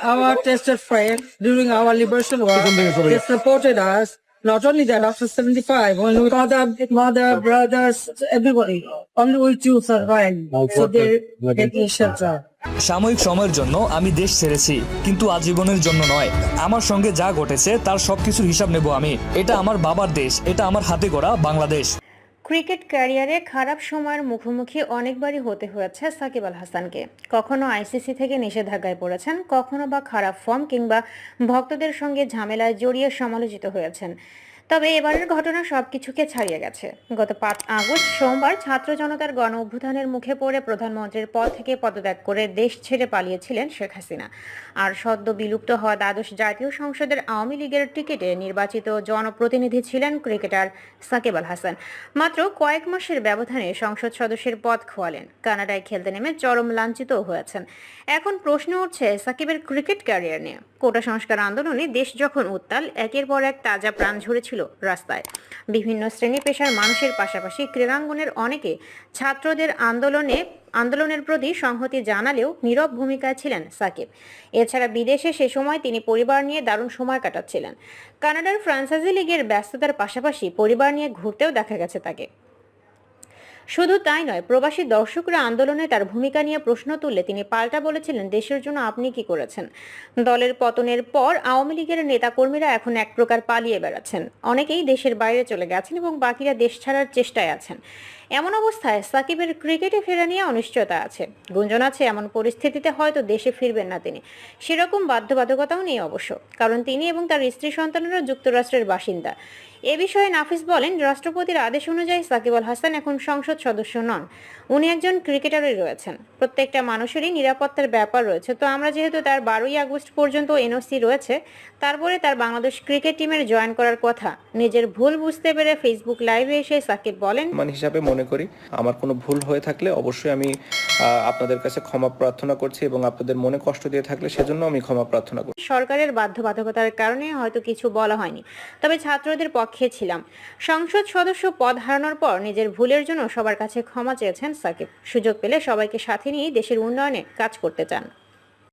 our tested friend during our liberation war. They supported us. Not only that, after 75, when we mother, brothers, everybody, only we two survived. So they're getting shelter. সাময়িক সময়ের জন্য আমি দেশ ছেড়েছি, কিন্তু আজীবনের জন্য নয়। আমার সঙ্গে যা ঘটেছে তার সবকিছুর হিসাব নেব আমি। এটা আমার বাবার দেশ, এটা আমার হাতে গড়া বাংলাদেশ। ক্রিকেট ক্যারিয়ারে খারাপ সময়ের মুখোমুখি অনেকবারই হতে হয়েছে সাকিব আল হাসানকে। কখনো আইসিসি থেকে নিষেধাজ্ঞায় পড়েছেন, কখনো বা খারাপ ফর্ম কিংবা ভক্তদের সঙ্গে ঝামেলায় জড়িয়ে সমালোচিত হয়েছেন। তবে এবারের ঘটনা সবকিছুকে ছাড়িয়ে গেছে। গত 5 আগস্ট সোমবার ছাত্র জনতার গণ অভ্যুত্থানের মুখে পড়ে প্রধানমন্ত্রীর পদ থেকে পদত্যাগ করে দেশ ছেড়ে পালিয়েছিলেন শেখ হাসিনা। আর সদ্য বিলুপ্ত হওয়া দ্বাদশ জাতীয় সংসদের আওয়ামী লীগের টিকিটে নির্বাচিত জনপ্রতিনিধি ছিলেন ক্রিকেটার সাকিব আল হাসান। মাত্র কয়েক মাসের ব্যবধানে সংসদ সদস্যের পদ খোয়ালেন। কানাডায় খেলতে নেমে চরম লাঞ্ছিতও হয়েছেন। এখন প্রশ্ন উঠছে সাকিবের ক্রিকেট ক্যারিয়ার নিয়ে। কোটা সংস্কার আন্দোলনে দেশ যখন উত্তাল, একের পর এক তাজা প্রাণ ঝরেছিল রাস্তায়। বিভিন্ন শ্রেণী পেশার মানুষের পাশাপাশি ক্রীড়াঙ্গনের অনেকে ছাত্রদের আন্দোলনের প্রতি সংহতি জানালেও নীরব ভূমিকায় ছিলেন সাকিব। এছাড়া বিদেশে সে সময় তিনি পরিবার নিয়ে দারুণ সময় কাটাচ্ছিলেন। কানাডার ফ্র্যাঞ্চাইজি লিগের ব্যস্ততার পাশাপাশি পরিবার নিয়ে ঘুরতেও দেখা গেছে তাকে। শুধু তাই নয়, প্রবাসী দর্শকরা আন্দোলনে তার ভূমিকা নিয়ে প্রশ্ন তুললে তিনি পাল্টা বলেছিলেন, দেশের জন্য আপনি কি করেছেন? দলের পতনের পর আওয়ামী লীগের নেতাকর্মীরা এখন এক প্রকার পালিয়ে বেড়াচ্ছেন। অনেকেই দেশের বাইরে চলে গেছেন এবং বাকিরা দেশ ছাড়ার চেষ্টায় আছেন। এমন অবস্থায় সাকিবের ক্রিকেটে ফেরা নিয়ে অনিশ্চয়তা আছে। গুঞ্জন আছে এমন পরিস্থিতিতে হয়তো দেশে ফিরবেন না তিনি। সেরকম বাধ্যবাধকতাও নেই অবশ্য, কারণ তিনি এবং তার স্ত্রী সন্তানেরা যুক্তরাষ্ট্রের বাসিন্দা। এ বিষয়ে নাফিস বলেন, রাষ্ট্রপতির আদেশ অনুযায়ী সাকিব আল হাসান এখন সংসদ সদস্য নন, উনি একজন ক্রিকেটারই রয়েছেন। প্রত্যেকটা মানুষেরই নিরাপত্তার ব্যাপার রয়েছে। তো আমরা যেহেতু তার 12ই আগস্ট পর্যন্ত এনওসি রয়েছে, তারপরে তার বাংলাদেশ ক্রিকেট টিমের জয়েন করার কথা। নিজের ভুল বুঝতে পেরে ফেসবুক লাইভে এসে সাকিব বলেন, হিসাবে মনে করি আমার কোনো ভুল হয়ে থাকলে অবশ্যই আমি আপনাদের কাছে ক্ষমা প্রার্থনা করছি, এবং আপনাদের মনে কষ্ট দিয়ে থাকলে সেজন্য আমি ক্ষমা প্রার্থনা করছি। সরকারের বাধ্যবাধকতার কারণে হয়তো কিছু বলা হয়নি, তবে ছাত্রদের পক্ষে ছিলাম। সংসদ সদস্য পদ হারানোর পর নিজের ভুলের জন্য সবার কাছে ক্ষমা চেয়েছেন সাকিব। সুযোগ পেলে সবাইকে সাথে নিয়ে দেশের উন্নয়নে কাজ করতে চান।